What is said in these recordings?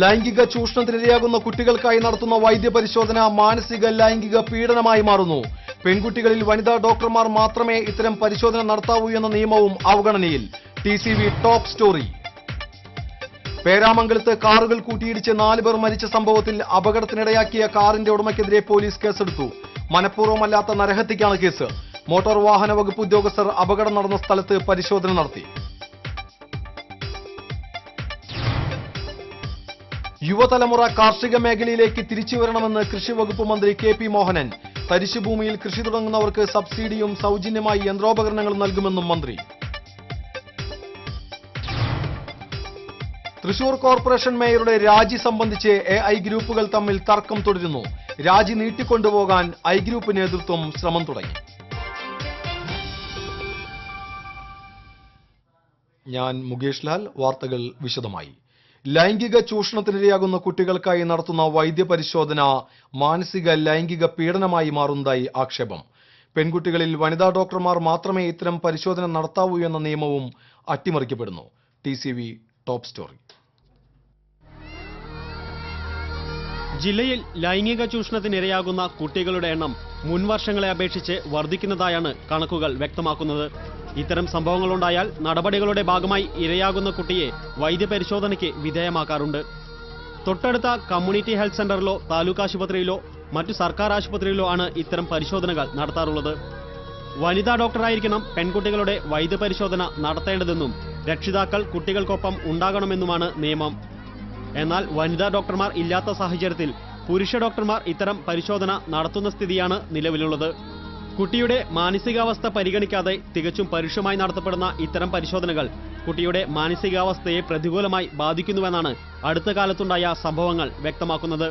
ലൈംഗിക ചൂഷണത്തിനിരയാകുന്ന കുട്ടികൾക്കായി നടത്തുന്ന വൈദ്യപരിശോധന മാനസിക ലൈംഗിക പീഡനമായി മാറുന്നു. പെൺകുട്ടികളിൽ വനിതാ ഡോക്ടർമാർ മാത്രമേ ഇത്തരം പരിശോധന നടത്താവൂ എന്ന നിയമവും അവഗണനയിൽ. TCV top story. പേരാമംഗലത്ത് കാറുകൾ കൂട്ടിയിടിച്ച് 4 പേർ മരിച്ച സംഭവത്തിൽ അപകടത്തിനിടയാക്കിയ കാറിന്റെ ഉടമയ്ക്കെതിരെ പോലീസ് കേസെടുത്തു. മനഃപൂർവ്വമല്ലാത്ത നരഹത്യക്കാണ് കേസ്. മോട്ടോർ വാഹന വകുപ്പ് ഉദ്യോഗസ്ഥർ അപകടം നടന്ന സ്ഥലത്ത് പരിശോധന നടത്തി. യുവതലമുറ കാർഷിക മേഖലയിലേക്ക് തിരിച്ചുവരണമെന്ന് കൃഷി വകുപ്പ് മന്ത്രി KP മോഹനൻ. തരിശുഭൂമിയിൽ കൃഷി തുടങ്ങുന്നവർക്ക് സബ്സിഡിയും സൗജന്യമായി യന്ത്രോപകരണങ്ങളും നൽകുമെന്നും മന്ത്രി. തൃശൂർ കോർപ്പറേഷൻ മേയറുടെ രാജി സംബന്ധിച്ച് AI ഗ്രൂപ്പുകൾ തമ്മിൽ തർക്കം തുടരുന്നു. രാജി നീട്ടിക്കൊണ്ടുപോകാൻ I ഗ്രൂപ്പ് നേതൃത്വം ശ്രമം തുടങ്ങി. ഞാൻ മുകേഷ് ലാൽ. വാർത്തകൾ വിശദമായി. ലൈംഗിക ചൂഷണത്തിനിരയാകുന്ന കുട്ടികൾക്കായി നടത്തുന്ന വൈദ്യപരിശോധന മാനസിക ലൈംഗിക പീഡനമായി മാറുന്നതായി ആക്ഷേപം. പെൺകുട്ടികളിൽ വനിതാ ഡോക്ടർമാർ മാത്രമേ ഇത്തരം പരിശോധന നടത്താവൂ എന്ന നിയമവും അട്ടിമറിക്കപ്പെടുന്നു. TCV top story. ജില്ലയിൽ ലൈംഗിക ചൂഷണത്തിനിരയാകുന്ന കുട്ടികളുടെ എണ്ണം മുൻവർഷങ്ങളെ അപേക്ഷിച്ച് വർദ്ധിക്കുന്നതായാണ് കണക്കുകൾ വ്യക്തമാക്കുന്നത്. ഇത്തരം സംഭവങ്ങളുണ്ടായാൽ നടപടികളുടെ ഭാഗമായി ഇരയാകുന്ന കുട്ടിയെ വൈദ്യപരിശോധനയ്ക്ക് വിധേയമാക്കാറുണ്ട്. തൊട്ടടുത്ത കമ്മ്യൂണിറ്റി ഹെൽത്ത് സെന്ററിലോ താലൂക്ക് ആശുപത്രിയിലോ മറ്റു സർക്കാർ ആശുപത്രിയിലോ ആണ് ഇത്തരം പരിശോധനകൾ നടത്താറുള്ളത്. വനിതാ ഡോക്ടറായിരിക്കണം പെൺകുട്ടികളുടെ വൈദ്യപരിശോധന നടത്തേണ്ടതെന്നും രക്ഷിതാക്കൾ കുട്ടികൾക്കൊപ്പം ഉണ്ടാകണമെന്നുമാണ് നിയമം. എന്നാൽ വനിതാ ഡോക്ടർമാർ ഇല്ലാത്ത സാഹചര്യത്തിൽ പുരുഷ ഡോക്ടർമാർ ഇത്തരം പരിശോധന നടത്തുന്ന സ്ഥിതിയാണ് നിലവിലുള്ളത്. കുട്ടിയുടെ മാനസികാവസ്ഥ പരിഗണിക്കാതെ തികച്ചും പരുഷമായി നടത്തപ്പെടുന്ന ഇത്തരം പരിശോധനകൾ കുട്ടിയുടെ മാനസികാവസ്ഥയെ പ്രതികൂലമായി ബാധിക്കുന്നുവെന്നാണ് അടുത്ത കാലത്തുണ്ടായ സംഭവങ്ങൾ വ്യക്തമാക്കുന്നത്.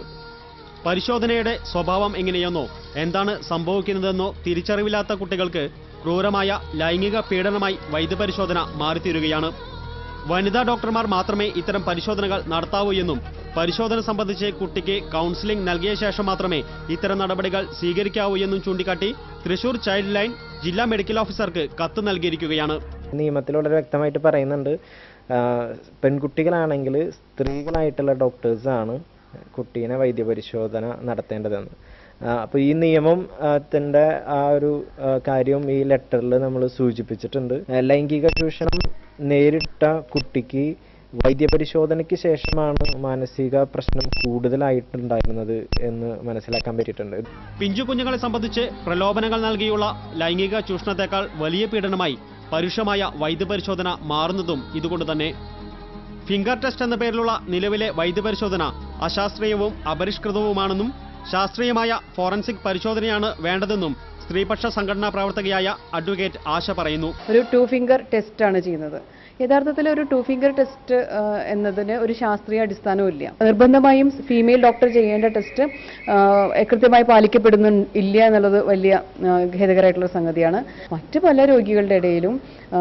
പരിശോധനയുടെ സ്വഭാവം എങ്ങനെയെന്നോ എന്താണ് സംഭവിക്കുന്നതെന്നോ തിരിച്ചറിവില്ലാത്ത കുട്ടികൾക്ക് ക്രൂരമായ ലൈംഗിക പീഡനമായി വൈദ്യപരിശോധന മാറിത്തീരുകയാണ്. വനിതാ ഡോക്ടർമാർ മാത്രമേ ഇത്തരം പരിശോധനകൾ നടത്താവൂ എന്നും പരിശോധന സംബന്ധിച്ച് കുട്ടിക്ക് കൗൺസിലിംഗ് നൽകിയ ശേഷം മാത്രമേ ഇത്തരം നടപടികൾ സ്വീകരിക്കാവൂ എന്നും ചൂണ്ടിക്കാട്ടി തൃശൂർ ചൈൽഡ് ലൈൻ ജില്ലാ മെഡിക്കൽ ഓഫീസർക്ക് കത്ത് നൽകിയിരിക്കുകയാണ്. നിയമത്തിൽ വളരെ വ്യക്തമായിട്ട് പറയുന്നുണ്ട്, പെൺകുട്ടികളാണെങ്കിൽ സ്ത്രീകളായിട്ടുള്ള ഡോക്ടേഴ്സാണ് കുട്ടീനെ വൈദ്യപരിശോധന നടത്തേണ്ടതെന്ന്. അപ്പോൾ ഈ നിയമത്തിൻ്റെ ആ ഒരു കാര്യം ഈ ലെറ്ററിൽ നമ്മൾ സൂചിപ്പിച്ചിട്ടുണ്ട്. ലൈംഗിക ചൂഷണം നേരിട്ട കുട്ടിക്ക് വൈദ്യപരിശോധനയ്ക്ക് ശേഷമാണ് മാനസിക പ്രശ്നം കൂടുതലായിട്ടുണ്ടായിരുന്നത് എന്ന് മനസ്സിലാക്കാൻ പറ്റിയിട്ടുണ്ട്. പിഞ്ചു കുഞ്ഞുങ്ങളെ സംബന്ധിച്ച് പ്രലോഭനങ്ങൾ നൽകിയുള്ള ലൈംഗിക ചൂഷണത്തെക്കാൾ വലിയ പീഡനമായി പരുഷമായ വൈദ്യപരിശോധന മാറുന്നതും ഇതുകൊണ്ട് തന്നെ. ഫിംഗർ ടെസ്റ്റ് എന്ന പേരിലുള്ള നിലവിലെ വൈദ്യപരിശോധന അശാസ്ത്രീയവും അപരിഷ്കൃതവുമാണെന്നും ശാസ്ത്രീയമായ ഫോറൻസിക് പരിശോധനയാണ് വേണ്ടതെന്നും സ്ത്രീപക്ഷ സംഘടനാ പ്രവർത്തകയായ അഡ്വക്കേറ്റ് ആശ പറയുന്നു. ഒരു 2 ഫിംഗർ ടെസ്റ്റ് ആണ് ചെയ്യുന്നത്. യഥാർത്ഥത്തിൽ ഒരു 2 ഫിംഗർ ടെസ്റ്റ് എന്നതിന് ഒരു ശാസ്ത്രീയ അടിസ്ഥാനവും ഇല്ല. നിർബന്ധമായും ഫീമെയിൽ ഡോക്ടർ ചെയ്യേണ്ട ടെസ്റ്റ് കൃത്യമായി പാലിക്കപ്പെടുന്നില്ല എന്നുള്ളത് വലിയ ഖേദകരമായിട്ടുള്ള സംഗതിയാണ്. മറ്റ് പല രോഗികളുടെ ഇടയിലും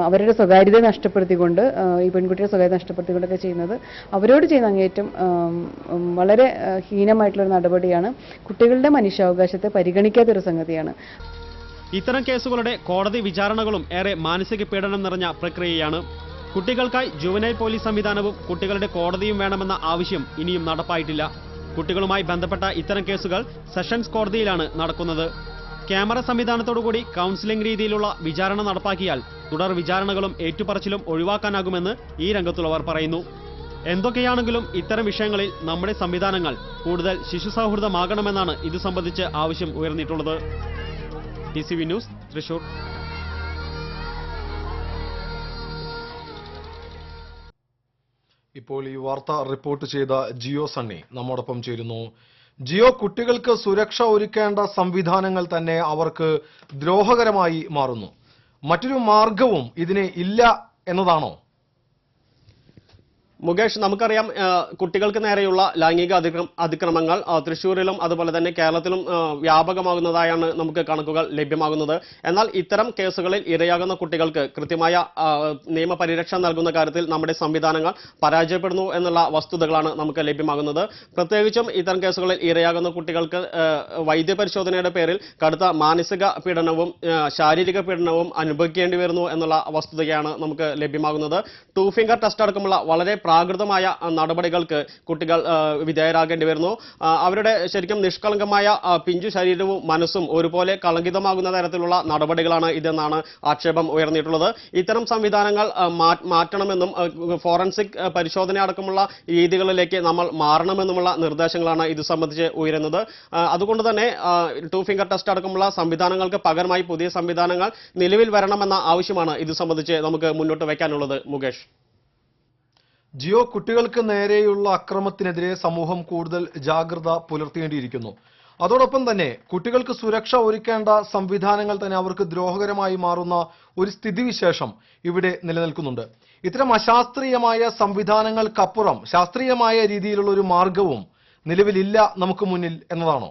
അവരുടെ സ്വകാര്യത നഷ്ടപ്പെടുത്തിക്കൊണ്ട്, ഈ പെൺകുട്ടിയുടെ സ്വകാര്യത നഷ്ടപ്പെടുത്തിക്കൊണ്ടൊക്കെ ചെയ്യുന്നത് അവരോട് ചെയ്യുന്ന അങ്ങേറ്റം വളരെ ഹീനമായിട്ടുള്ളൊരു നടപടിയാണ്. കുട്ടികളുടെ മനുഷ്യാവകാശത്തെ പരിഗണിക്കാത്തൊരു സംഗതിയാണ്. ഇത്തരം കേസുകളുടെ കോടതി വിചാരണകളും ഏറെ മാനസിക പീഡനം നിറഞ്ഞ പ്രക്രിയയാണ്. കുട്ടികൾക്കായി ജുവനൈൽ പോലീസ് സംവിധാനവും കുട്ടികളുടെ കോടതിയും വേണമെന്ന ആവശ്യം ഇനിയും നടപ്പായിട്ടില്ല. കുട്ടികളുമായി ബന്ധപ്പെട്ട ഇത്തരം കേസുകൾ സെഷൻസ് കോടതിയിലാണ് നടക്കുന്നത്. ക്യാമറ സംവിധാനത്തോടുകൂടി കൗൺസിലിംഗ് രീതിയിലുള്ള വിചാരണ നടപ്പാക്കിയാൽ തുടർ വിചാരണകളും ഏറ്റുപറച്ചിലും ഒഴിവാക്കാനാകുമെന്ന് ഈ രംഗത്തുള്ളവർ പറയുന്നു. എന്തൊക്കെയാണെങ്കിലും ഇത്തരം വിഷയങ്ങളിൽ നമ്മുടെ സംവിധാനങ്ങൾ കൂടുതൽ ശിശു സൗഹൃദമാകണമെന്നാണ് ഇത് സംബന്ധിച്ച് ആവശ്യം ഉയർന്നിട്ടുള്ളത്. TCV news, Thrissur. ഇപ്പോൾ ഈ വാർത്ത റിപ്പോർട്ട് ചെയ്ത ജിയോ സണ്ണി നമ്മോടൊപ്പം ചേരുന്നു. ജിയോ, കുട്ടികൾക്ക് സുരക്ഷ ഒരുക്കേണ്ട സംവിധാനങ്ങൾ തന്നെ അവർക്ക് ദ്രോഹകരമായി മാറുന്നു. മറ്റൊരു മാർഗവും ഇതിന് ഇല്ല എന്നതാണോ? മുകേഷ്, നമുക്കറിയാം കുട്ടികൾക്ക് നേരെയുള്ള ലൈംഗിക അതിക്രമങ്ങൾ തൃശ്ശൂരിലും അതുപോലെ തന്നെ കേരളത്തിലും വ്യാപകമാകുന്നതായാണ് നമുക്ക് കണക്കുകൾ ലഭ്യമാകുന്നത്. എന്നാൽ ഇത്തരം കേസുകളിൽ ഇരയാകുന്ന കുട്ടികൾക്ക് കൃത്യമായ നിയമപരിരക്ഷ നൽകുന്ന കാര്യത്തിൽ നമ്മുടെ സംവിധാനങ്ങൾ പരാജയപ്പെടുന്നു എന്നുള്ള വസ്തുതകളാണ് നമുക്ക് ലഭ്യമാകുന്നത്. പ്രത്യേകിച്ചും ഇത്തരം കേസുകളിൽ ഇരയാകുന്ന കുട്ടികൾക്ക് വൈദ്യപരിശോധനയുടെ പേരിൽ കടുത്ത മാനസിക പീഡനവും ശാരീരിക പീഡനവും അനുഭവിക്കേണ്ടി വരുന്നു എന്നുള്ള വസ്തുതയാണ് നമുക്ക് ലഭ്യമാകുന്നത്. 2 ഫിംഗർ ടെസ്റ്റ് അടക്കമുള്ള വളരെ പ്രാകൃതമായ നടപടികൾക്ക് കുട്ടികൾ വിധേയരാകേണ്ടി വരുന്നു. അവരുടെ ശരിക്കും നിഷ്കളങ്കമായ പിഞ്ചു ശരീരവും മനസ്സും ഒരുപോലെ കളങ്കിതമാകുന്ന തരത്തിലുള്ള നടപടികളാണ് ഇതെന്നാണ് ആക്ഷേപം ഉയർന്നിട്ടുള്ളത്. ഇത്തരം സംവിധാനങ്ങൾ മാറ്റണമെന്നും ഫോറൻസിക് പരിശോധന അടക്കമുള്ള രീതികളിലേക്ക് നമ്മൾ മാറണമെന്നുമുള്ള നിർദ്ദേശങ്ങളാണ് ഇത് സംബന്ധിച്ച് ഉയരുന്നത്. അതുകൊണ്ട് തന്നെ ടു ഫിംഗർ ടെസ്റ്റ് അടക്കമുള്ള സംവിധാനങ്ങൾക്ക് പകരമായി പുതിയ സംവിധാനങ്ങൾ നിലവിൽ വരണമെന്ന ആവശ്യമാണ് ഇത് സംബന്ധിച്ച് നമുക്ക് മുന്നോട്ട് വയ്ക്കാനുള്ളത്. മുകേഷ്, ജിയോ, കുട്ടികൾക്ക് നേരെയുള്ള അക്രമത്തിനെതിരെ സമൂഹം കൂടുതൽ ജാഗ്രത പുലർത്തേണ്ടിയിരിക്കുന്നു. അതോടൊപ്പം തന്നെ കുട്ടികൾക്ക് സുരക്ഷ ഒരുക്കേണ്ട സംവിധാനങ്ങൾ തന്നെ അവർക്ക് ദ്രോഹകരമായി മാറുന്ന ഒരു സ്ഥിതിവിശേഷം ഇവിടെ നിലനിൽക്കുന്നുണ്ട്. ഇത്തരം അശാസ്ത്രീയമായ സംവിധാനങ്ങൾക്കപ്പുറം ശാസ്ത്രീയമായ രീതിയിലുള്ള ഒരു മാർഗവും നിലവിലില്ല നമുക്ക് മുന്നിൽ എന്നതാണോ?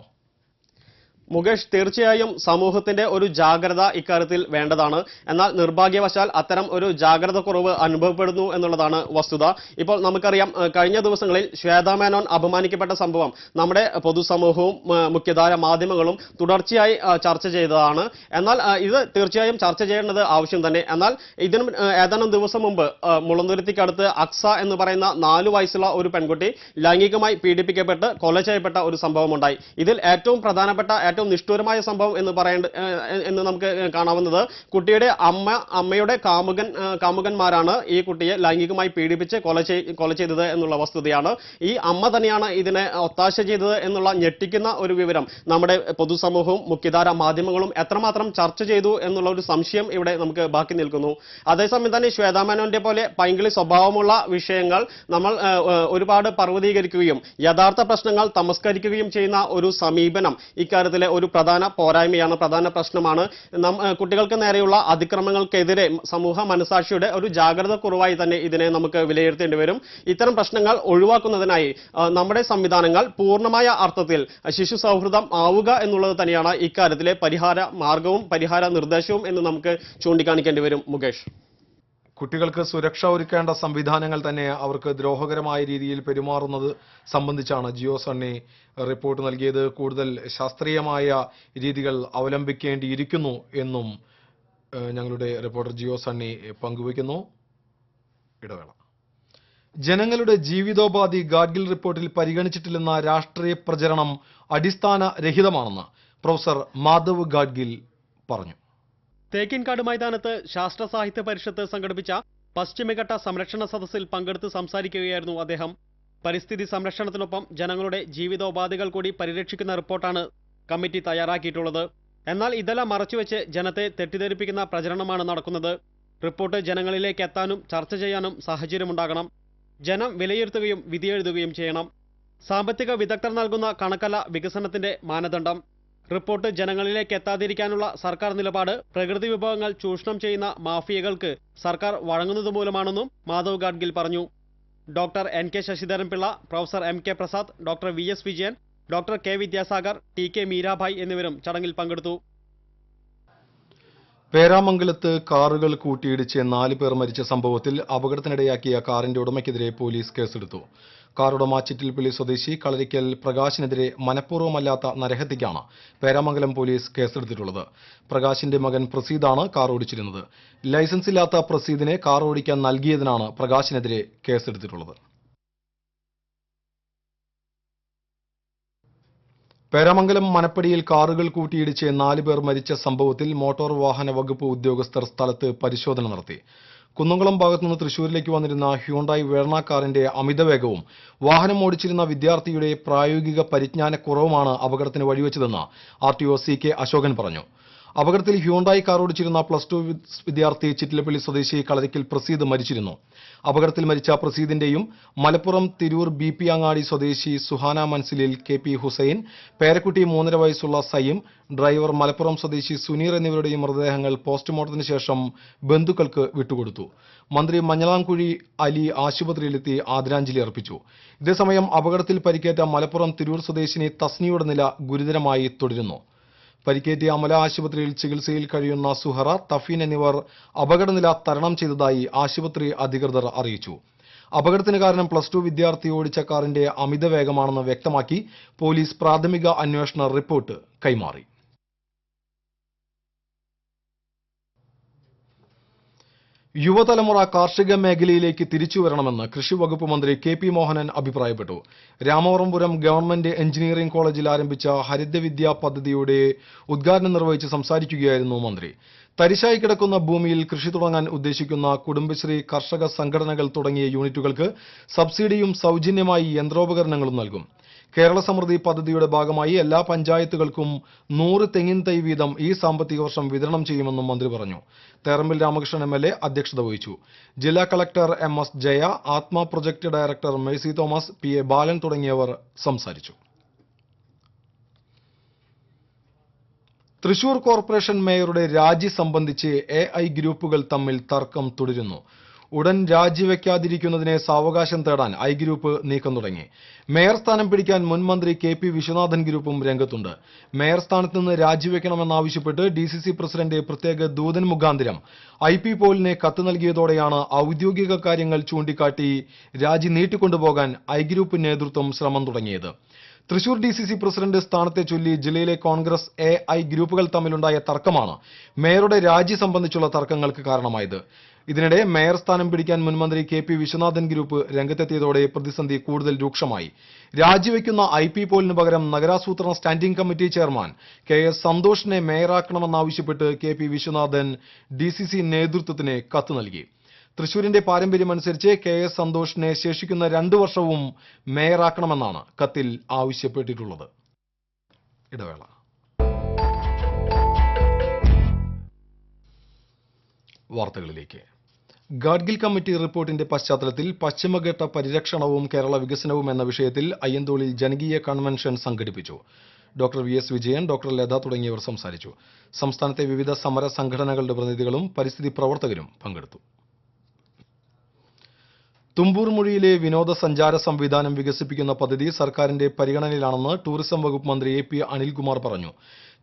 മുകേഷ്, തീർച്ചയായും സമൂഹത്തിന്റെ ഒരു ജാഗ്രത ഇക്കാര്യത്തിൽ വേണ്ടതാണ്. എന്നാൽ നിർഭാഗ്യവശാൽ അത്തരം ഒരു ജാഗ്രത കുറവ് അനുഭവപ്പെടുന്നു എന്നുള്ളതാണ് വസ്തുത. ഇപ്പോൾ നമുക്കറിയാം, കഴിഞ്ഞ ദിവസങ്ങളിൽ ശ്വേതാ മേനോൻ അപമാനിക്കപ്പെട്ട സംഭവം നമ്മുടെ പൊതുസമൂഹവും മുഖ്യധാര മാധ്യമങ്ങളും തുടർച്ചയായി ചർച്ച ചെയ്തതാണ്. എന്നാൽ ഇത് തീർച്ചയായും ചർച്ച ചെയ്യേണ്ടത് ആവശ്യം തന്നെ. എന്നാൽ ഇതിനും ഏതാനും ദിവസം മുമ്പ് മുളന്തുരുത്തിക്കടുത്ത് അക്സ എന്ന് പറയുന്ന 4 വയസ്സുള്ള ഒരു പെൺകുട്ടി ലൈംഗികമായി പീഡിപ്പിക്കപ്പെട്ട് കൊല ചെയ്യപ്പെട്ട ഒരു സംഭവമുണ്ടായി. ഇതിൽ ഏറ്റവും പ്രധാനപ്പെട്ട നിഷ്ഠൂരമായ സംഭവം എന്ന് നമുക്ക് കാണാവുന്നത് കുട്ടിയുടെ അമ്മയുടെ കാമുകന്മാരാണ് ഈ കുട്ടിയെ ലൈംഗികമായി പീഡിപ്പിച്ച് കൊല ചെയ്തത് എന്നുള്ള വസ്തുതയാണ്. ഈ അമ്മ തന്നെയാണ് ഇതിനെ ഒത്താശ ചെയ്തത് എന്നുള്ള ഞെട്ടിക്കുന്ന ഒരു വിവരം നമ്മുടെ പൊതുസമൂഹവും മുഖ്യധാര മാധ്യമങ്ങളും എത്രമാത്രം ചർച്ച ചെയ്തു എന്നുള്ള ഒരു സംശയം ഇവിടെ നമുക്ക് ബാക്കി നിൽക്കുന്നു. അതേസമയം തന്നെ ശ്വേതാ മേനോന്റെ പോലെ പൈങ്കിളി സ്വഭാവമുള്ള വിഷയങ്ങൾ നമ്മൾ ഒരുപാട് പർവ്വതീകരിക്കുകയും യഥാർത്ഥ പ്രശ്നങ്ങൾ തമസ്കരിക്കുകയും ചെയ്യുന്ന ഒരു സമീപനം ഇക്കാര്യത്തിലെ ഒരു പ്രധാന പോരായ്മയാണ്, പ്രധാന പ്രശ്നമാണ്. കുട്ടികൾക്ക് നേരെയുള്ള അതിക്രമങ്ങൾക്കെതിരെ സമൂഹ മനസാക്ഷിയുടെ ഒരു ജാഗ്രത കുറവായി തന്നെ ഇതിനെ നമുക്ക് വിലയിരുത്തേണ്ടി വരും. ഇത്തരം പ്രശ്നങ്ങൾ ഒഴിവാക്കുന്നതിനായി നമ്മുടെ സംവിധാനങ്ങൾ പൂർണ്ണമായ അർത്ഥത്തിൽ ശിശു സൗഹൃദം ആവുക എന്നുള്ളത് തന്നെയാണ് ഇക്കാര്യത്തിലെ പരിഹാര മാർഗവും പരിഹാര നിർദ്ദേശവും എന്ന് നമുക്ക് ചൂണ്ടിക്കാണിക്കേണ്ടി വരും. മുകേഷ്, കുട്ടികൾക്ക് സുരക്ഷ ഒരുക്കേണ്ട സംവിധാനങ്ങൾ തന്നെ അവർക്ക് ദ്രോഹകരമായ രീതിയിൽ പെരുമാറുന്നത് സംബന്ധിച്ചാണ് ജിയോ സണ്ണി റിപ്പോർട്ട് നൽകിയത്. കൂടുതൽ ശാസ്ത്രീയമായ രീതികൾ അവലംബിക്കേണ്ടിയിരിക്കുന്നു എന്നും ഞങ്ങളുടെ റിപ്പോർട്ടർ ജിയോ സണ്ണി പങ്കുവയ്ക്കുന്നു. ഇടവേള. ജനങ്ങളുടെ ജീവിതോപാധി ഗാഡ്ഗിൽ റിപ്പോർട്ടിൽ പരിഗണിച്ചിട്ടില്ലെന്ന രാഷ്ട്രീയ പ്രചരണം അടിസ്ഥാനരഹിതമാണെന്ന് പ്രൊഫസർ മാധവ് ഗാഡ്ഗിൽ പറഞ്ഞു. തേക്കിൻകാട് മൈതാനത്ത് ശാസ്ത്ര സാഹിത്യ പരിഷത്ത് സംഘടിപ്പിച്ച പശ്ചിമഘട്ട സംരക്ഷണ സദസ്സിൽ പങ്കെടുത്ത് സംസാരിക്കുകയായിരുന്നു അദ്ദേഹം. പരിസ്ഥിതി സംരക്ഷണത്തിനൊപ്പം ജനങ്ങളുടെ ജീവിതോപാധികൾ കൂടി പരിരക്ഷിക്കുന്ന റിപ്പോർട്ടാണ് കമ്മിറ്റി തയ്യാറാക്കിയിട്ടുള്ളത്. എന്നാൽ ഇതെല്ലാം മറച്ചുവെച്ച് ജനത്തെ തെറ്റിദ്ധരിപ്പിക്കുന്ന പ്രചരണമാണ് നടക്കുന്നത്. റിപ്പോർട്ട് ജനങ്ങളിലേക്ക് എത്താനും ചർച്ച ചെയ്യാനും സാഹചര്യമുണ്ടാകണം. ജനം വിലയിരുത്തുകയും വിധിയെഴുതുകയും ചെയ്യണം. സാമ്പത്തിക വിദഗ്ധർ നൽകുന്ന കണക്കല്ല വികസനത്തിന്റെ മാനദണ്ഡം. റിപ്പോർട്ട് ജനങ്ങളിലേക്ക് എത്താതിരിക്കാനുള്ള സർക്കാർ നിലപാട് പ്രകൃതി വിഭവങ്ങൾ ചൂഷണം ചെയ്യുന്ന മാഫിയകൾക്ക് സർക്കാർ വഴങ്ങുന്നതുമൂലമാണെന്നും മാധവ് ഗാഡ്ഗിൽ പറഞ്ഞു. Doctor NK Sasidharan Pillai, professor MK Prasad, doctor VS Vijayan, doctor K Vidyasagar, TK Mirabai എന്നിവരും ചടങ്ങിൽ പങ്കെടുത്തു. പേരാമംഗലത്ത് കാറുകൾ കൂട്ടിയിടിച്ച് 4 പേർ മരിച്ച സംഭവത്തിൽ അപകടത്തിനിടയാക്കിയ കാറിന്റെ ഉടമയ്ക്കെതിരെ പോലീസ് കേസെടുത്തു. കാറുടമ ചിറ്റിൽപ്പള്ളി സ്വദേശി കളരിക്കൽ പ്രകാശിനെതിരെ മനഃപൂർവ്വമല്ലാത്ത നരഹത്യക്കാണ് പേരാമംഗലം പോലീസ് കേസെടുത്തിട്ടുള്ളത്. പ്രകാശിന്റെ മകൻ പ്രസീദാണ് കാർ ഓടിച്ചിരുന്നത്. ലൈസൻസ് ഇല്ലാത്ത പ്രസീദിനെ കാർ ഓടിക്കാൻ നൽകിയതിനാണ് പ്രകാശിനെതിരെ കേസെടുത്തിട്ടുള്ളത്. പേരാമംഗലം മനപ്പടിയിൽ കാറുകൾ കൂട്ടിയിടിച്ച് 4 പേർ മരിച്ച സംഭവത്തിൽ മോട്ടോർ വാഹന വകുപ്പ് ഉദ്യോഗസ്ഥർ സ്ഥലത്ത് പരിശോധന നടത്തി. കുന്നംകുളം ഭാഗത്തുനിന്ന് തൃശൂരിലേക്ക് വന്നിരുന്ന ഹ്യൂണ്ടായി വേർണ കാറിന്റെ അമിതവേഗവും വാഹനം ഓടിച്ചിരുന്ന വിദ്യാർത്ഥിയുടെ പ്രായോഗിക പരിജ്ഞാനക്കുറവുമാണ് അപകടത്തിന് വഴിവെച്ചതെന്ന് RTO CK അശോകൻ പറഞ്ഞു. അപകടത്തിൽ ഹ്യൂണ്ടായി കാർ ഓടിച്ചിരുന്ന +2 വിദ്യാർത്ഥി ചിറ്റിലപ്പള്ളി സ്വദേശി കളരിക്കൽ പ്രസീദ് മരിച്ചിരുന്നു. അപകടത്തിൽ മരിച്ച പ്രസീദിന്റെയും മലപ്പുറം തിരൂർ BP അങ്ങാടി സ്വദേശി സുഹാന മൻസിലിൽ KP ഹുസൈൻ, പേരക്കുട്ടി 3.5 വയസ്സുള്ള സയീം, ഡ്രൈവർ മലപ്പുറം സ്വദേശി സുനീർ എന്നിവരുടെയും മൃതദേഹങ്ങൾ പോസ്റ്റ്മോർട്ടത്തിന് ശേഷം ബന്ധുക്കൾക്ക് വിട്ടുകൊടുത്തു. മന്ത്രി മഞ്ഞളാംകുഴി അലി ആശുപത്രിയിലെത്തി ആദരാഞ്ജലി അർപ്പിച്ചു. ഇതേസമയം അപകടത്തിൽ പരിക്കേറ്റ മലപ്പുറം തിരൂർ സ്വദേശിനി തസ്നിയുടെ നില ഗുരുതരമായി തുടരുന്നു. പരിക്കേറ്റ് അമല ആശുപത്രിയിൽ ചികിത്സയിൽ കഴിയുന്ന സുഹറ, തഫീൻ എന്നിവർ അപകടനില തരണം ചെയ്തതായി ആശുപത്രി അധികൃതർ അറിയിച്ചു. അപകടത്തിന് കാരണം +2 വിദ്യാർത്ഥി ഓടിച്ച കാറിന്റെ അമിതവേഗമാണെന്ന് വ്യക്തമാക്കി പോലീസ് പ്രാഥമിക അന്വേഷണ റിപ്പോർട്ട് കൈമാറി. യുവതലമുറ കാർഷിക മേഖലയിലേക്ക് തിരിച്ചുവരണമെന്ന് കൃഷി വകുപ്പ് മന്ത്രി കെ.പി. മോഹനൻ അഭിപ്രായപ്പെട്ടു. രാമവർമ്മപുരം ഗവൺമെന്റ് എഞ്ചിനീയറിംഗ് കോളേജിൽ ആരംഭിച്ച ഹരിതവിദ്യാ പദ്ധതിയുടെ ഉദ്ഘാടനം നിർവഹിച്ച് സംസാരിക്കുകയായിരുന്നു മന്ത്രി. തരിശായി കിടക്കുന്ന ഭൂമിയിൽ കൃഷി തുടങ്ങാൻ ഉദ്ദേശിക്കുന്ന കുടുംബശ്രീ, കർഷക സംഘടനകൾ തുടങ്ങിയ യൂണിറ്റുകൾക്ക് സബ്സിഡിയും സൗജന്യമായി യന്ത്രോപകരണങ്ങളും നൽകും. കേരള സമൃദ്ധി പദ്ധതിയുടെ ഭാഗമായി എല്ലാ പഞ്ചായത്തുകൾക്കും 100 തെങ്ങിൻ തൈ വീതം ഈ സാമ്പത്തിക വർഷം വിതരണം ചെയ്യുമെന്നും മന്ത്രി പറഞ്ഞു. തേറമ്പിൽ രാമകൃഷ്ണൻ എം.എൽ.എ അധ്യക്ഷത വഹിച്ചു. ജില്ലാ collector MS. Jaya, ATMA project director Mercy Thomas, PA. Balan തുടങ്ങിയവർ സംസാരിച്ചു. തൃശൂർ കോർപ്പറേഷൻ മേയറുടെ രാജി സംബന്ധിച്ച് എ.ഐ. ഗ്രൂപ്പുകൾ തമ്മിൽ തർക്കം തുടരുന്നു. ഉടൻ രാജിവെക്കാതിരിക്കുന്നതിനെ സാവകാശം തേടാൻ ഐ ഗ്രൂപ്പ് നീക്കം തുടങ്ങി. മേയർ സ്ഥാനം പിടിക്കാൻ മുൻ മന്ത്രി കെ.പി. വിശ്വനാഥൻ ഗ്രൂപ്പും രംഗത്തുണ്ട്. മേയർ സ്ഥാനത്ത് നിന്ന് രാജിവെക്കണമെന്നാവശ്യപ്പെട്ട് ഡി.സി.സി പ്രസിഡന്റ് പ്രത്യേക ദൂതൻ മുഖാന്തരം ഐ.പി. പോളിനെ കത്ത് നൽകിയതോടെയാണ് ഔദ്യോഗിക കാര്യങ്ങൾ ചൂണ്ടിക്കാട്ടി രാജി നീട്ടിക്കൊണ്ടുപോകാൻ ഐ ഗ്രൂപ്പ് നേതൃത്വം ശ്രമം തുടങ്ങിയത്. തൃശൂർ ഡി.സി.സി പ്രസിഡന്റ് സ്ഥാനത്തെ ചൊല്ലി ജില്ലയിലെ കോൺഗ്രസ് എ.ഐ. ഗ്രൂപ്പുകൾ തമ്മിലുണ്ടായ തർക്കമാണ് മേയറുടെ രാജി സംബന്ധിച്ചുള്ള തർക്കങ്ങൾക്ക് കാരണമായത്. ഇതിനിടെ മേയർ സ്ഥാനം പിടിക്കാൻ മുൻമന്ത്രി കെ.പി. വിശ്വനാഥൻ ഗ്രൂപ്പ് രംഗത്തെത്തിയതോടെ പ്രതിസന്ധി കൂടുതൽ രൂക്ഷമായി. രാജിവെക്കുന്ന ഐ.പി. പോളിന് പകരം നഗരാസൂത്രണ സ്റ്റാൻഡിംഗ് കമ്മിറ്റി ചെയർമാൻ കെ.എസ്. സന്തോഷിനെ മേയറാക്കണമെന്നാവശ്യപ്പെട്ട് കെ.പി. വിശ്വനാഥൻ ഡി.സി.സി നേതൃത്വത്തിന് കത്ത് നൽകി. തൃശൂരിന്റെ പാരമ്പര്യമനുസരിച്ച് കെ.എസ്. സന്തോഷിനെ ശേഷിക്കുന്ന 2 വർഷവും മേയറാക്കണമെന്നാണ് കത്തിൽ ആവശ്യപ്പെട്ടിട്ടുള്ളത്. ഇടവേള. വാർത്തകളിലേക്ക്. ഗാഡ്ഗിൽ കമ്മിറ്റി റിപ്പോർട്ടിന്റെ പശ്ചാത്തലത്തിൽ പശ്ചിമഘട്ട പരിരക്ഷണവും കേരള വികസനവും എന്ന വിഷയത്തിൽ അയ്യന്തോളിൽ ജനകീയ കൺവെൻഷൻ സംഘടിപ്പിച്ചു. Doctor V S Vijayan, doctor Latha തുടങ്ങിയവർ സംസാരിച്ചു. സംസ്ഥാനത്തെ വിവിധ സമര സംഘടനകളുടെ പ്രതിനിധികളും പരിസ്ഥിതി പ്രവർത്തകരും പങ്കെടുത്തു. തുമ്പൂർ മൊഴിയിലെ വിനോദസഞ്ചാര സംവിധാനം വികസിപ്പിക്കുന്ന പദ്ധതി സർക്കാരിന്റെ പരിഗണനയിലാണെന്ന് ടൂറിസം വകുപ്പ് മന്ത്രി എ.പി. അനിൽകുമാർ പറഞ്ഞു.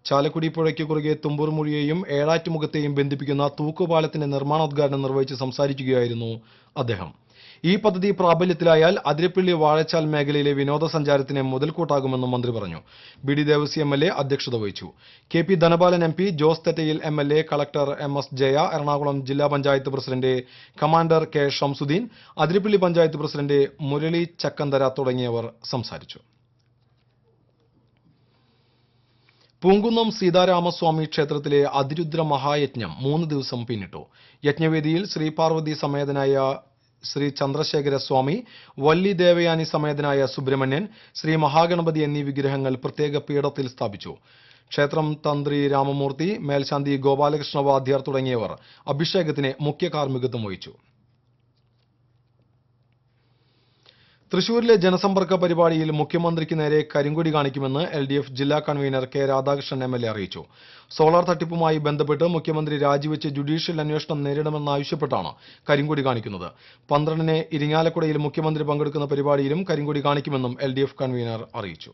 ചാലക്കുടി പുഴയ്ക്ക് കുറുകെ തുമ്പൂർ മൊഴിയെയും ഏഴാറ്റുമുഖത്തെയും ബന്ധിപ്പിക്കുന്ന തൂക്കുപാലത്തിന്റെ നിർമ്മാണോദ്ഘാടനം നിർവഹിച്ച് സംസാരിക്കുകയായിരുന്നു അദ്ദേഹം. ഈ പദ്ധതി പ്രാബല്യത്തിലായാൽ അതിരപ്പള്ളി വാഴച്ചാൽ മേഖലയിലെ വിനോദസഞ്ചാരത്തിന് മുതൽക്കൂട്ടാകുമെന്നും മന്ത്രി പറഞ്ഞു. ബി.ഡി. ദേവസി എം.എൽ.എ അധ്യക്ഷത വഹിച്ചു. KP. Dhanapalan MP, Jose Thettayil MLA, collector MS. Jaya, Ernakulam ജില്ലാ panchayat president commander K. Shamsuddin, Athirappilly panchayat president Murali Chakkanthara തുടങ്ങിയവർ സംസാരിച്ചു. പൂങ്കുന്നം സീതാരാമസ്വാമി ക്ഷേത്രത്തിലെ അതിരുദ്ര മഹായജ്ഞം 3 ദിവസം പിന്നിട്ടു. യജ്ഞവേദിയിൽ ശ്രീ പാർവതി സമേതനായ ശ്രീ ചന്ദ്രശേഖര സ്വാമി, വല്ലി ദേവയാനി സമേതനായ സുബ്രഹ്മണ്യൻ, ശ്രീ മഹാഗണപതി എന്നീ വിഗ്രഹങ്ങൾ പ്രത്യേക പീഠത്തിൽ സ്ഥാപിച്ചു. ക്ഷേത്രം തന്ത്രി രാമമൂർത്തി, മേൽശാന്തി ഗോപാലകൃഷ്ണ വാദ്യാർ തുടങ്ങിയവർ അഭിഷേകത്തിന് മുഖ്യ കാർമ്മികത്വം വഹിച്ചു. തൃശൂരിലെ ജനസമ്പർക്ക പരിപാടിയിൽ മുഖ്യമന്ത്രിക്ക് നേരെ കരിങ്കൊടി കാണിക്കുമെന്ന് എൽ.ഡി.എഫ് ജില്ലാ കൺവീനർ കെ. രാധാകൃഷ്ണൻ എം.എൽ.എ അറിയിച്ചു. സോളാർ തട്ടിപ്പുമായി ബന്ധപ്പെട്ട് മുഖ്യമന്ത്രി രാജിവെച്ച് ജുഡീഷ്യൽ അന്വേഷണം നേരിടണമെന്നാവശ്യപ്പെട്ടാണ് കരിങ്കൊടി കാണിക്കുന്നത്. 12-ന് ഇരിങ്ങാലക്കുടയിൽ മുഖ്യമന്ത്രി പങ്കെടുക്കുന്ന പരിപാടിയിലും കരിങ്കൊടി കാണിക്കുമെന്നും എൽ.ഡി.എഫ് കൺവീനർ അറിയിച്ചു.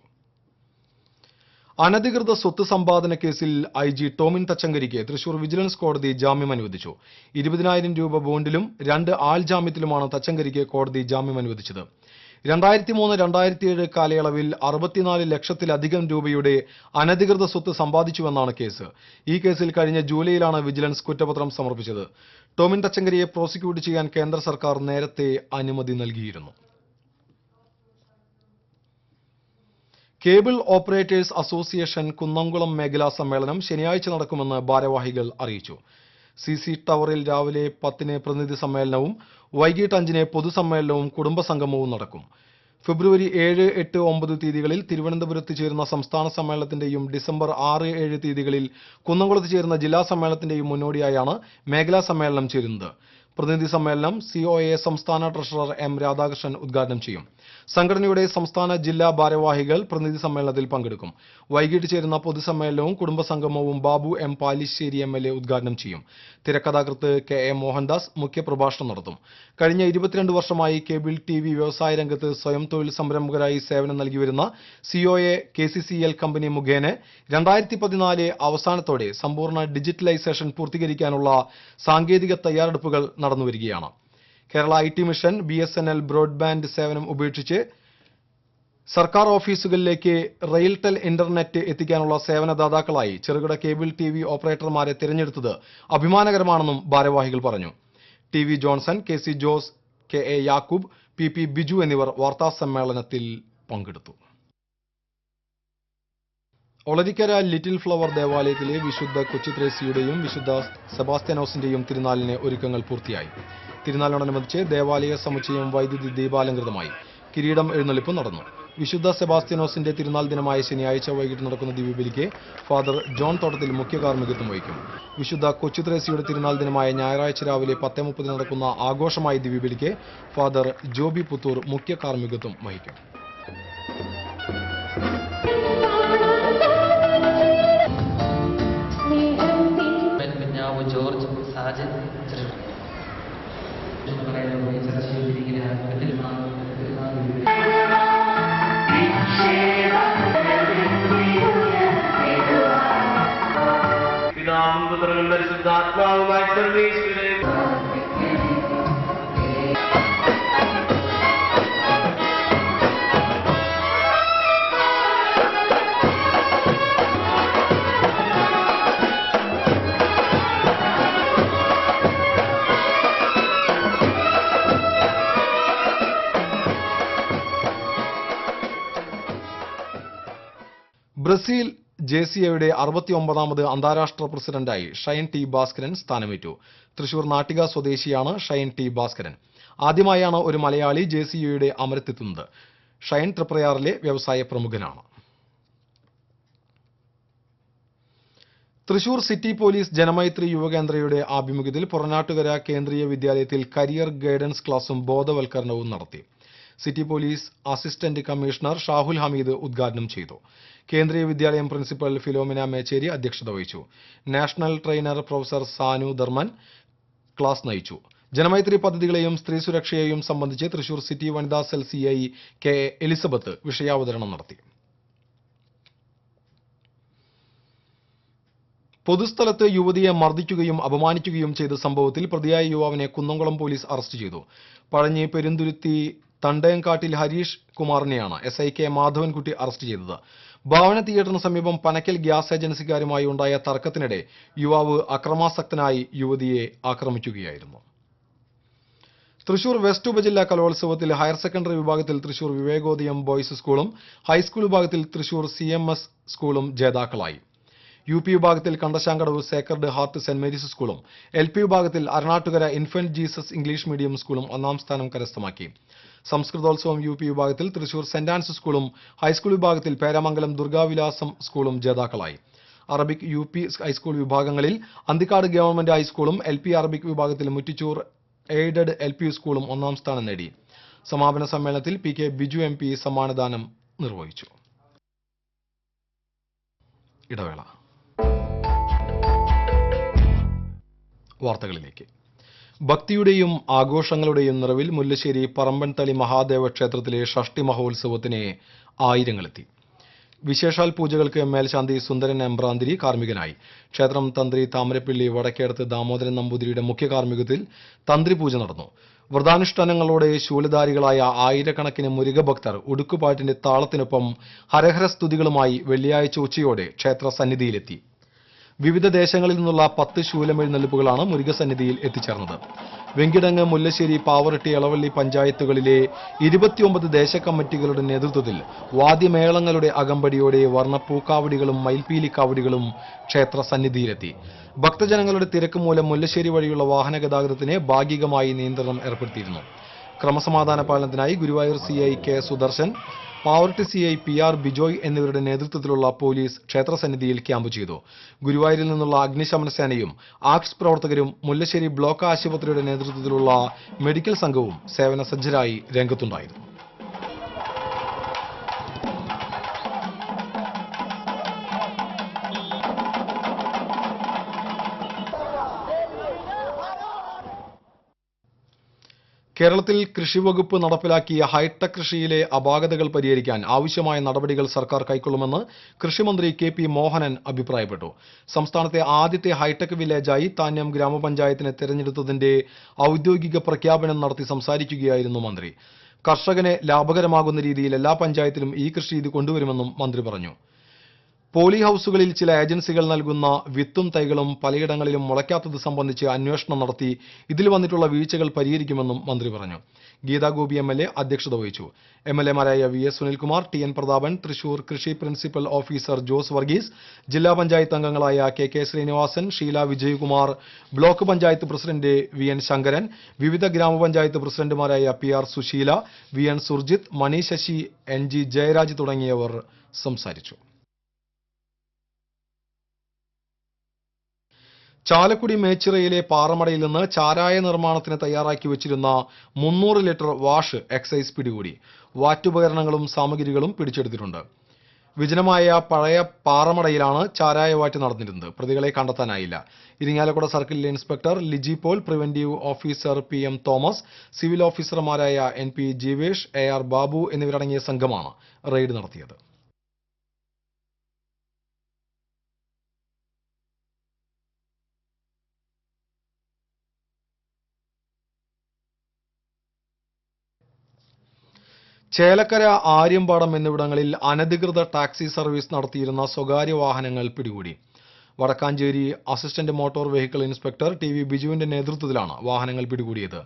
അനധികൃത സ്വത്ത് സമ്പാദന കേസിൽ ഐ.ജി. ടോമിൻ തച്ചങ്കരിക്ക് തൃശൂർ വിജിലൻസ് കോടതി ജാമ്യം അനുവദിച്ചു. 20,000 രൂപ ബോണ്ടിലും 2 ആൾ ജാമ്യത്തിലുമാണ് തച്ചങ്കരിക്ക് കോടതി ജാമ്യം അനുവദിച്ചത്. 2003-2007 കാലയളവിൽ 64 ലക്ഷത്തിലധികം രൂപയുടെ അനധികൃത സ്വത്ത് സമ്പാദിച്ചുവെന്നാണ് കേസ്. ഈ കേസിൽ കഴിഞ്ഞ ജൂലൈയിലാണ് വിജിലൻസ് കുറ്റപത്രം സമർപ്പിച്ചത്. ടോമിൻ തച്ചങ്കരിയെ പ്രോസിക്യൂട്ട് ചെയ്യാൻ കേന്ദ്ര സർക്കാർ നേരത്തെ അനുമതി നൽകിയിരുന്നു. കേബിൾ ഓപ്പറേറ്റേഴ്സ് അസോസിയേഷൻ കുന്നംകുളം മേഖലാ സമ്മേളനം ശനിയാഴ്ച നടക്കുമെന്ന് ഭാരവാഹികൾ അറിയിച്ചു. സി ടവറിൽ രാവിലെ 10-ന് പ്രതിനിധി സമ്മേളനവും വൈകിട്ട് 5-ന് പൊതുസമ്മേളനവും കുടുംബസംഗമവും നടക്കും. ഫെബ്രുവരി 7, 8, 9 തീയതികളിൽ തിരുവനന്തപുരത്ത് ചേരുന്ന സംസ്ഥാന സമ്മേളനത്തിന്റെയും ഡിസംബർ 6, 7 തീയതികളിൽ കുന്നംകുളത്ത് ചേരുന്ന ജില്ലാ സമ്മേളനത്തിന്റെയും മുന്നോടിയായാണ് മേഖലാ സമ്മേളനം ചേരുന്നത്. പ്രതിനിധി സമ്മേളനം COA സംസ്ഥാന ട്രഷറർ എം. രാധാകൃഷ്ണൻ ഉദ്ഘാടനം ചെയ്യും. സംഘടനയുടെ സംസ്ഥാന ജില്ലാ ഭാരവാഹികൾ പ്രതിനിധി സമ്മേളനത്തിൽ പങ്കെടുക്കും. വൈകിട്ട് ചേരുന്ന പൊതുസമ്മേളനവും കുടുംബസംഗമവും ബാബു എം. പാലിശ്ശേരി എം.എൽ.എ ഉദ്ഘാടനം ചെയ്യും. തിരക്കഥാകൃത്ത് K.A. മോഹൻദാസ് മുഖ്യപ്രഭാഷണം നടത്തും. കഴിഞ്ഞ 22 വർഷമായി കേബിൾ TV വ്യവസായ രംഗത്ത് സ്വയം തൊഴിൽ സംരംഭകരായി സേവനം നൽകിവരുന്ന COA KCCL കമ്പനി മുഖേന 2014 അവസാനത്തോടെ സമ്പൂർണ്ണ ഡിജിറ്റലൈസേഷൻ പൂർത്തീകരിക്കാനുള്ള സാങ്കേതിക തയ്യാറെടുപ്പുകൾ നടന്നുവരികയാണ്. Kerala IT mission BSNL broadband സേവനം ഉപേക്ഷിച്ച് സർക്കാർ ഓഫീസുകളിലേക്ക് റെയിൽടെൽ ഇന്റർനെറ്റ് എത്തിക്കാനുള്ള സേവനദാതാക്കളായി ചെറുകിട കേബിൾ TV ഓപ്പറേറ്റർമാരെ തിരഞ്ഞെടുത്തത് അഭിമാനകരമാണെന്നും ഭാരവാഹികൾ പറഞ്ഞു. T V Johnson, K C Jose, K A Yakub, P P Biju എന്നിവർ വാർത്താസമ്മേളനത്തിൽ പങ്കെടുത്തു. ഒളരിക്കര ലിറ്റിൽ ഫ്ലവർ ദേവാലയത്തിലെ വിശുദ്ധ കൊച്ചുത്രേസ്യയുടെയും വിശുദ്ധ സെബാസ്റ്റ്യാനോസിന്റെയും തിരുനാളിന് ഒരുക്കങ്ങൾ പൂർത്തിയായി. തിരുനാളിനോടനുബന്ധിച്ച് ദേവാലയ സമുച്ചയം വൈദ്യുതി ദീപാലങ്കൃതമായി. കിരീടം എഴുന്നള്ളിപ്പ് നടന്നു. വിശുദ്ധ സെബാസ്റ്റ്യാനോസിന്റെ തിരുനാൾ ദിനമായ ശനിയാഴ്ച വൈകിട്ട് നടക്കുന്ന ദിവ്യബലിക്ക് ഫാദർ ജോൺ തോട്ടത്തിൽ മുഖ്യ കാർമ്മികത്വം വഹിക്കും. വിശുദ്ധ കൊച്ചുത്രേസ്യയുടെ തിരുനാൾ ദിനമായ ഞായറാഴ്ച രാവിലെ 10:30 നടക്കുന്ന ആഘോഷമായ ദിവ്യബലിക്ക് ഫാദർ ജോബി പുത്തൂർ മുഖ്യ കാർമ്മികത്വം വഹിക്കും. ജോർജ് സാജൻ പിതാവും പുത്രനും പരിശുദ്ധാത്മാവുമായി സർവീശ്വരൻ ബ്രസീൽ ജെസിയയുടെ 69ാമത് അന്താരാഷ്ട്ര പ്രസിഡന്റായി ഷൈൻ ടി ഭാസ്കരൻ സ്ഥാനമേറ്റു. തൃശൂർ നാട്ടിക സ്വദേശിയാണ് ഷൈൻ ടി ഭാസ്കരൻ. ആദ്യമായാണ് ഒരു മലയാളി ജെസിയയുടെ അമരത്തെത്തുന്നത്. ഷൈൻ തൃപ്രയാറിലെ വ്യവസായ പ്രമുഖനാണ്. തൃശൂർ സിറ്റി പോലീസ് ജനമൈത്രി യുവകേന്ദ്രയുടെ ആഭിമുഖ്യത്തിൽ പുറനാട്ടുകര കേന്ദ്രീയ വിദ്യാലയത്തിൽ കരിയർ ഗൈഡൻസ് ക്ലാസും ബോധവൽക്കരണവും നടത്തി. City police assistant commissioner Shahul Hameed ഉദ്ഘാടനം ചെയ്തു. കേന്ദ്രീയ വിദ്യാലയം പ്രിൻസിപ്പൽ ഫിലോമിന മേച്ചേരി അധ്യക്ഷത വഹിച്ചു. National trainer professor Sanu Dharman class നയിച്ചു. ജനമൈത്രി പദ്ധതികളെയും സ്ത്രീ സുരക്ഷയെയും സംബന്ധിച്ച് തൃശൂർ സിറ്റി വനിതാ സെൽ CI കെ എലിസബത്ത് വിഷയാവതരണം നടത്തി. പൊതുസ്ഥലത്ത് യുവതിയെ മർദ്ദിക്കുകയും അപമാനിക്കുകയും ചെയ്ത സംഭവത്തിൽ പ്രതിയായ യുവാവിനെ കുന്നംകുളം പോലീസ് അറസ്റ്റ് ചെയ്തു. പഴഞ്ഞി പെരുന്തുരുത്തി തണ്ടയംകാട്ടിൽ ഹരീഷ് കുമാറിനെയാണ് SI കെ മാധവൻകുട്ടി അറസ്റ്റ് ചെയ്തത്. ഭാവന തിയേറ്ററിന് സമീപം പനക്കൽ ഗ്യാസ് ഏജൻസിക്കാരുമായി ഉണ്ടായ തർക്കത്തിനിടെ യുവാവ് അക്രമാസക്തനായി യുവതിയെ ആക്രമിക്കുകയായിരുന്നു. തൃശൂർ വെസ്റ്റ് ഉപജില്ലാ കലോത്സവത്തിൽ ഹയർ സെക്കൻഡറി വിഭാഗത്തിൽ തൃശൂർ വിവേകോദയം ബോയ്സ് സ്കൂളും ഹൈസ്കൂൾ വിഭാഗത്തിൽ തൃശൂർ CMS സ്കൂളും ജേതാക്കളായി. UP വിഭാഗത്തിൽ Kandassankadavu Sacred heart saint Mary's സ്കൂളും LP വിഭാഗത്തിൽ Aranattukara infant Jesus English medium സ്കൂളും ഒന്നാം സ്ഥാനം കരസ്ഥമാക്കി. സംസ്കൃതോത്സവം UP വിഭാഗത്തിൽ തൃശൂർ സെന്റ് ആൻസ് സ്കൂളും ഹൈസ്കൂൾ വിഭാഗത്തിൽ പേരാമംഗലം ദുർഗാവിലാസം സ്കൂളും ജേതാക്കളായി. അറബിക് UP ഹൈസ്കൂൾ വിഭാഗങ്ങളിൽ അന്തിക്കാട് ഗവൺമെന്റ് ഹൈസ്കൂളും LP അറബിക് വിഭാഗത്തിൽ മുറ്റിച്ചൂർ എയ്ഡഡ് LP സ്കൂളും ഒന്നാം സ്ഥാനം നേടി. സമാപന സമ്മേളനത്തിൽ PK ബിജു MP സമ്മാനദാനം നിർവഹിച്ചു. ഇടവേള. വാർത്തകളിലേക്ക്. ഭക്തിയുടെയും ആഘോഷങ്ങളുടെയും നിറവിൽ മുല്ലശ്ശേരി പറമ്പൻതളി മഹാദേവ ക്ഷേത്രത്തിലെ ഷഷ്ടി മഹോത്സവത്തിന് ആയിരങ്ങളെത്തി. വിശേഷാൽ പൂജകൾക്ക് മേൽശാന്തി സുന്ദരൻ എമ്പ്രാന്തിരി കാർമ്മികനായി. ക്ഷേത്രം തന്ത്രി താമരപ്പള്ളി വടക്കേടത്ത് ദാമോദരൻ നമ്പൂതിരിയുടെ മുഖ്യ കാർമ്മികത്തിൽ തന്ത്രി പൂജ നടന്നു. വ്രതാനുഷ്ഠാനങ്ങളോടെ ശൂലധാരികളായ ആയിരക്കണക്കിന് മുരുകഭക്തർ ഉടുക്കുപാട്ടിന്റെ താളത്തിനൊപ്പം ഹരഹര സ്തുതികളുമായി വെള്ളിയാഴ്ച ഉച്ചയോടെ ക്ഷേത്ര സന്നിധിയിലെത്തി. വിവിധ ദേശങ്ങളിൽ നിന്നുള്ള 10 ശൂലമെഴുന്നള്ളിപ്പുകളാണ് മുരുകസന്നിധിയിൽ എത്തിച്ചേർന്നത്. വെങ്കിടങ്ങ്, മുല്ലശ്ശേരി, പാവറട്ടി, എളവള്ളി പഞ്ചായത്തുകളിലെ 29 ദേശകമ്മിറ്റികളുടെ നേതൃത്വത്തിൽ വാദ്യമേളങ്ങളുടെ അകമ്പടിയോടെ വർണ്ണപ്പൂക്കാവടികളും മയിൽപീലിക്കാവടികളും ക്ഷേത്ര സന്നിധിയിലെത്തി. ഭക്തജനങ്ങളുടെ തിരക്ക് മൂലം മുല്ലശ്ശേരി വഴിയുള്ള വാഹന ഗതാഗതത്തിന് ഭാഗികമായി നിയന്ത്രണം ഏർപ്പെടുത്തിയിരുന്നു. ക്രമസമാധാന പാലനത്തിനായി Guruvayur CI K Sudarshan, Pavaratty CI PR Bijoy എന്നിവരുടെ നേതൃത്വത്തിലുള്ള പോലീസ് ക്ഷേത്രസന്നിധിയിൽ ക്യാമ്പ് ചെയ്തു. ഗുരുവായൂരിൽ നിന്നുള്ള അഗ്നിശമന സേനയും ആക്സ് പ്രവർത്തകരും മുല്ലശ്ശേരി ബ്ലോക്ക് ആശുപത്രിയുടെ നേതൃത്വത്തിലുള്ള മെഡിക്കൽ സംഘവും സേവന സജ്ജരായി രംഗത്തുണ്ടായിരുന്നു. കേരളത്തിൽ കൃഷിവകുപ്പ് നടപ്പിലാക്കിയ ഹൈടെക് കൃഷിയിലെ അപാകതകൾ പരിഹരിക്കാൻ ആവശ്യമായ നടപടികൾ സർക്കാർ കൈക്കൊള്ളുമെന്ന് കൃഷിമന്ത്രി KP മോഹനൻ അഭിപ്രായപ്പെട്ടു. സംസ്ഥാനത്തെ ആദ്യത്തെ ഹൈടെക് വില്ലേജായി താന്യം ഗ്രാമപഞ്ചായത്തിനെ തെരഞ്ഞെടുത്തതിന്റെ ഔദ്യോഗിക പ്രഖ്യാപനം നടത്തി സംസാരിക്കുകയായിരുന്നു മന്ത്രി. കർഷകന് ലാഭകരമാകുന്ന രീതിയിൽ എല്ലാ പഞ്ചായത്തിലും ഈ കൃഷിരീതി കൊണ്ടുവരുമെന്നും മന്ത്രി പറഞ്ഞു. പോളി ഹൌസുകളിൽ ചില ഏജൻസികൾ നൽകുന്ന വിത്തും തൈകളും പലയിടങ്ങളിലും മുളയ്ക്കാത്തത് സംബന്ധിച്ച് അന്വേഷണം നടത്തി ഇതിൽ വന്നിട്ടുള്ള വീഴ്ചകൾ പരിഹരിക്കുമെന്നും മന്ത്രി പറഞ്ഞു. ഗീതാ ഗോപി MLA അധ്യക്ഷത വഹിച്ചു. MLAമാരായ VS സുനിൽകുമാർ, TN പ്രതാപൻ, തൃശൂർ കൃഷി പ്രിൻസിപ്പൽ ഓഫീസർ ജോസ് വർഗീസ്, ജില്ലാ പഞ്ചായത്ത് അംഗങ്ങളായ KK Srinivasan, Sheela Vijayakumar, block panchayat president VN Sankaran, വിവിധ ഗ്രാമപഞ്ചായത്ത് പ്രസിഡന്റുമാരായ PR സുശീല, VN സുർജിത്ത്, മണി ശശി, NG ജയരാജ് തുടങ്ങിയവർ സംസാരിച്ചു. ചാലക്കുടി മേച്ചിറയിലെ പാറമടയിൽ നിന്ന് ചാരായ നിർമ്മാണത്തിന് തയ്യാറാക്കി വെച്ചിരുന്ന 300 ലിറ്റർ വാഷ് എക്സൈസ് പിടികൂടി. വാറ്റുപകരണങ്ങളും സാമഗ്രികളും പിടിച്ചെടുത്തിട്ടുണ്ട്. വിജനമായ പഴയ പാറമടയിലാണ് ചാരായ വാറ്റ് നടന്നിരുന്നത്. പ്രതികളെ കണ്ടെത്താനായില്ല. Irinjalakuda circle inspector Liji Paul, preventive officer PM Thomas, civil ഓഫീസർമാരായ NP ജീവേഷ്, AR ബാബു എന്നിവരടങ്ങിയ സംഘമാണ് റെയ്ഡ് നടത്തിയത്. ചേലക്കര, ആര്യമ്പാടം എന്നിവിടങ്ങളിൽ അനധികൃത ടാക്സി സർവീസ് നടത്തിയിരുന്ന സ്വകാര്യ വാഹനങ്ങൾ പിടികൂടി. Wadakkanchery assistant motor vehicle inspector TV ബിജുവിന്റെ നേതൃത്വത്തിലാണ് വാഹനങ്ങൾ പിടികൂടിയത്.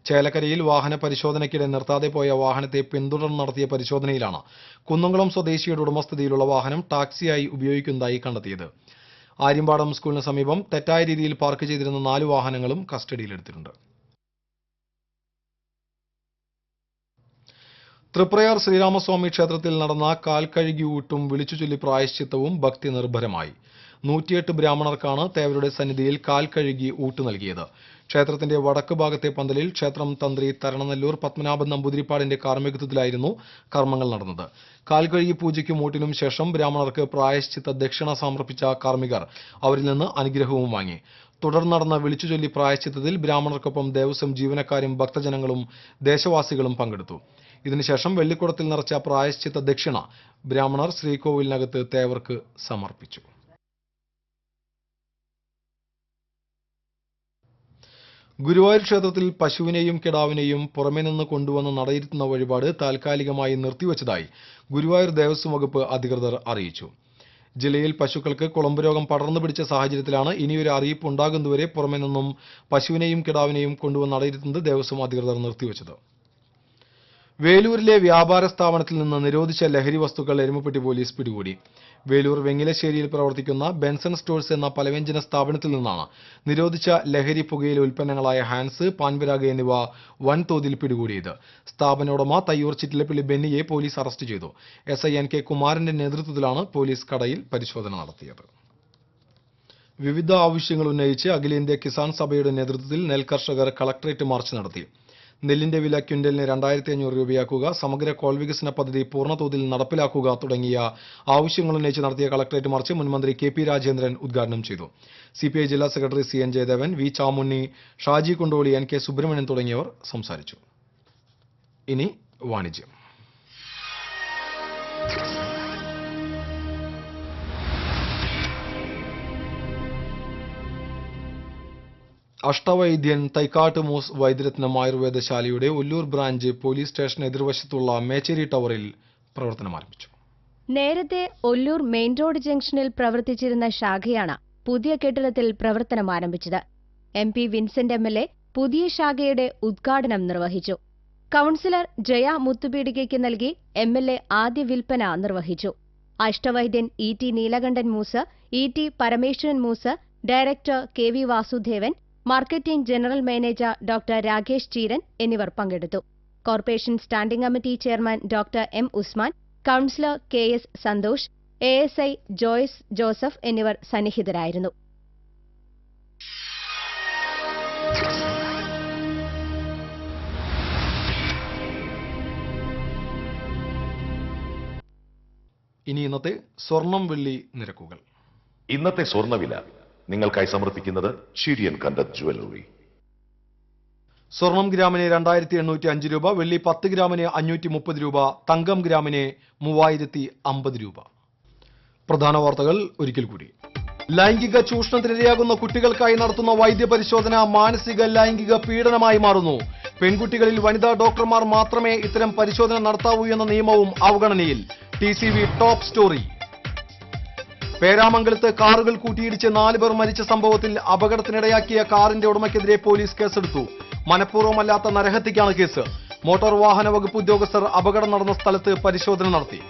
ചേലക്കരയിൽ വാഹന പരിശോധനയ്ക്കിടെ നിർത്താതെ പോയ വാഹനത്തെ പിന്തുടർന്ന് നടത്തിയ പരിശോധനയിലാണ് കുന്നംകുളം സ്വദേശിയുടെ ഉടമസ്ഥതയിലുള്ള വാഹനം ടാക്സിയായി ഉപയോഗിക്കുന്നതായി കണ്ടെത്തിയത്. ആര്യമ്പാടം സ്കൂളിന് സമീപം തെറ്റായ രീതിയിൽ പാർക്ക് ചെയ്തിരുന്ന 4 വാഹനങ്ങളും കസ്റ്റഡിയിലെടുത്തിട്ടുണ്ട്. തൃപ്രയാർ ശ്രീരാമസ്വാമി ക്ഷേത്രത്തിൽ നടന്ന കാൽക്കഴുകി ഊട്ടും വിളിച്ചുചൊല്ലി പ്രായശ്ചിത്തവും ഭക്തി നിർഭരമായി. 108 ബ്രാഹ്മണർക്കാണ് തേവരുടെ സന്നിധിയിൽ കാൽക്കഴുകി ഊട്ട് നൽകിയത്. ക്ഷേത്രത്തിന്റെ വടക്ക് ഭാഗത്തെ പന്തലിൽ ക്ഷേത്രം തന്ത്രി തരണനെല്ലൂർ പത്മനാഭൻ നമ്പൂതിരിപ്പാടിന്റെ കാർമ്മികത്വത്തിലായിരുന്നു കർമ്മങ്ങൾ നടന്നത്. കാൽക്കഴുകി പൂജയ്ക്കും ഊട്ടിനും ശേഷം ബ്രാഹ്മണർക്ക് പ്രായശ്ചിത്ത ദക്ഷിണ സമർപ്പിച്ച കാർമ്മികർ അവരിൽ നിന്ന് അനുഗ്രഹവും വാങ്ങി. തുടർന്ന് നടന്ന വിളിച്ചുചൊല്ലി പ്രായശ്ചിത്തത്തിൽ ബ്രാഹ്മണർക്കൊപ്പം ദേവസ്വം ജീവനക്കാരും ഭക്തജനങ്ങളും ദേശവാസികളും പങ്കെടുത്തു. ഇതിനുശേഷം വെള്ളിക്കുടത്തിൽ നിറച്ച പ്രായശ്ചിത്ത ദക്ഷിണ ബ്രാഹ്മണർ ശ്രീകോവിലിനകത്ത് തേവർക്ക് സമർപ്പിച്ചു. ഗുരുവായൂർ ക്ഷേത്രത്തിൽ പശുവിനെയും കിടാവിനെയും പുറമെ നിന്ന് കൊണ്ടുവന്ന് നടയിരുത്തുന്ന വഴിപാട് താൽക്കാലികമായി നിർത്തിവച്ചതായി ഗുരുവായൂർ ദേവസ്വം വകുപ്പ് അധികൃതർ അറിയിച്ചു. ജില്ലയിൽ പശുക്കൾക്ക് കുളമ്പ് രോഗം പടർന്നു പിടിച്ച സാഹചര്യത്തിലാണ് ഇനിയൊരു അറിയിപ്പ് ഉണ്ടാകുന്നതുവരെ പുറമെ നിന്നും പശുവിനെയും കിടാവിനെയും കൊണ്ടുവന്ന് നടയിരുത്തുന്നത് ദേവസ്വം അധികൃതർ നിർത്തിവച്ചത്. വേലൂരിലെ വ്യാപാര സ്ഥാപനത്തിൽ നിന്ന് നിരോധിച്ച ലഹരി വസ്തുക്കൾ എരുമപ്പെട്ടി പോലീസ് പിടികൂടി. വേലൂർ വെങ്ങിലശ്ശേരിയിൽ പ്രവർത്തിക്കുന്ന ബെൻസൺ സ്റ്റോഴ്സ് എന്ന പലവ്യഞ്ജന സ്ഥാപനത്തിൽ നിന്നാണ് നിരോധിച്ച ലഹരി പുകയില ഉൽപ്പന്നങ്ങളായ ഹാൻസ്, പാൻപരാഗ് എന്നിവ വൻതോതിൽ പിടികൂടിയത്. സ്ഥാപന ഉടമ തയ്യൂർ ചിറ്റിലപ്പള്ളി ബെന്നിയെ പോലീസ് അറസ്റ്റ് ചെയ്തു. SI NK കുമാരന്റെ നേതൃത്വത്തിലാണ് പോലീസ് കടയിൽ പരിശോധന നടത്തിയത്. വിവിധ ആവശ്യങ്ങൾ ഉന്നയിച്ച് അഖിലേന്ത്യാ കിസാൻ സഭയുടെ നേതൃത്വത്തിൽ നെൽകർഷകർ കളക്ടറേറ്റ് മാർച്ച് നടത്തി. നെല്ലിന്റെ വില ക്വിന്റലിന് 2500 രൂപയാക്കുക, സമഗ്ര കോൾ വികസന പദ്ധതി പൂർണ്ണതോതിൽ നടപ്പിലാക്കുക തുടങ്ങിയ ആവശ്യങ്ങൾ ഉന്നയിച്ച് നടത്തിയ കളക്ടറേറ്റ് മാർച്ച് മുൻമന്ത്രി KP രാജേന്ദ്രൻ ഉദ്ഘാടനം ചെയ്തു. CPI ജില്ലാ secretary CN Jayadevan, V Chamunni, Shaji Kundoli, NK Subramanian തുടങ്ങിയവർ സംസാരിച്ചു. ഇനി വാണിജ്യം. അഷ്ടവൈദ്യൻ തൈക്കാട്ട് മൂസ് വൈദ്യരത്നം ആയുർവേദശാലയുടെ ഒല്ലൂർ ബ്രാഞ്ച് പോലീസ് സ്റ്റേഷൻ എതിർവശത്തുള്ള മേച്ചേരി ടവറിൽ പ്രവർത്തനം ആരംഭിച്ചു. നേരത്തെ ഒല്ലൂർ മെയിൻ റോഡ് ജംഗ്ഷനിൽ പ്രവർത്തിച്ചിരുന്ന ശാഖയാണ് പുതിയ കെട്ടിടത്തിൽ പ്രവർത്തനം ആരംഭിച്ചത്. MP വിൻസെന്റ് MLA പുതിയ ശാഖയുടെ ഉദ്ഘാടനം നിർവഹിച്ചു. കൌൺസിലർ ജയ മുത്തുപീടികയ്ക്ക് നൽകി MLA ആദ്യ വിൽപ്പന നിർവഹിച്ചു. അഷ്ടവൈദ്യൻ ET Neelakantan Mooss, ET Parameswaran Mooss, director KV Vasudevan, marketing general manager doctor Rakesh Cheeran എന്നിവർ പങ്കെടുത്തു. Corporation standing committee chairman doctor M Usman, councillor KS Santhosh, ASI Joyce Joseph എന്നിവർ സന്നിഹിതരായിരുന്നു. ഇനി ഇന്നത്തെ സ്വർണം വെള്ളി നിരക്കുകൾ. ഇന്നത്തെ സ്വർണ്ണവില നിങ്ങൾക്കായി സമർപ്പിക്കുന്നത് ഷീരിയൻ കണ്ടത് ജ്വല്ലറി. സ്വർണം ഗ്രാമിന് 2805 രൂപ, വെള്ളി 10 ഗ്രാമിന് 530 രൂപ, തങ്കം ഗ്രാമിന് 3050 രൂപ. പ്രധാന വാർത്തകൾ ഒരിക്കൽ കൂടി. ലൈംഗിക ചൂഷണത്തിനിരയാകുന്ന കുട്ടികൾക്കായി നടത്തുന്ന വൈദ്യപരിശോധന മാനസിക ലൈംഗിക പീഡനമായി മാറുന്നു. പെൺകുട്ടികളിൽ വനിതാ ഡോക്ടർമാർ മാത്രമേ ഇത്തരം പരിശോധന നടത്താവൂ എന്ന നിയമവും അവഗണനയിൽ. TCV top story. പേരാമംഗലത്ത് കാറുകൾ കൂട്ടിയിടിച്ച് 4 പേർ മരിച്ച സംഭവത്തിൽ അപകടത്തിനിടയാക്കിയ കാറിന്റെ ഉടമയ്ക്കെതിരെ പോലീസ് കേസെടുത്തു. മനഃപൂർവ്വമല്ലാത്ത നരഹത്യക്കാണ് കേസ്. മോട്ടോർ വാഹന വകുപ്പ് ഉദ്യോഗസ്ഥർ അപകടം നടന്ന സ്ഥലത്ത് പരിശോധന നടത്തി.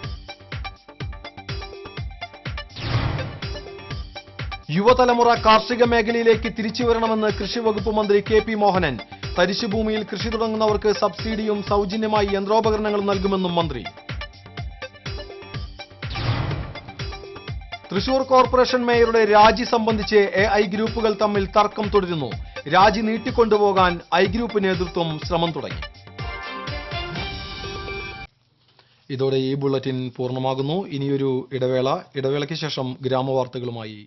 യുവതലമുറ കാർഷിക മേഖലയിലേക്ക് തിരിച്ചുവരണമെന്ന് കൃഷി വകുപ്പ് മന്ത്രി KP മോഹനൻ. തരിശുഭൂമിയിൽ കൃഷി തുടങ്ങുന്നവർക്ക് സബ്സിഡിയും സൗജന്യമായി യന്ത്രോപകരണങ്ങളും നൽകുമെന്നും മന്ത്രി. തൃശൂർ കോർപ്പറേഷൻ മേയറുടെ രാജി സംബന്ധിച്ച് AI ഗ്രൂപ്പുകൾ തമ്മിൽ തർക്കം തുടരുന്നു. രാജി നീട്ടിക്കൊണ്ടുപോകാൻ ഐ ഗ്രൂപ്പ് നേതൃത്വം ശ്രമം തുടങ്ങി. ഇതോടെ ഈ ബുള്ളറ്റിൻ പൂർണ്ണമാകുന്നു. ഇനിയൊരു ഇടവേളയ്ക്ക് ശേഷം ഗ്രാമവാർത്തകളുമായി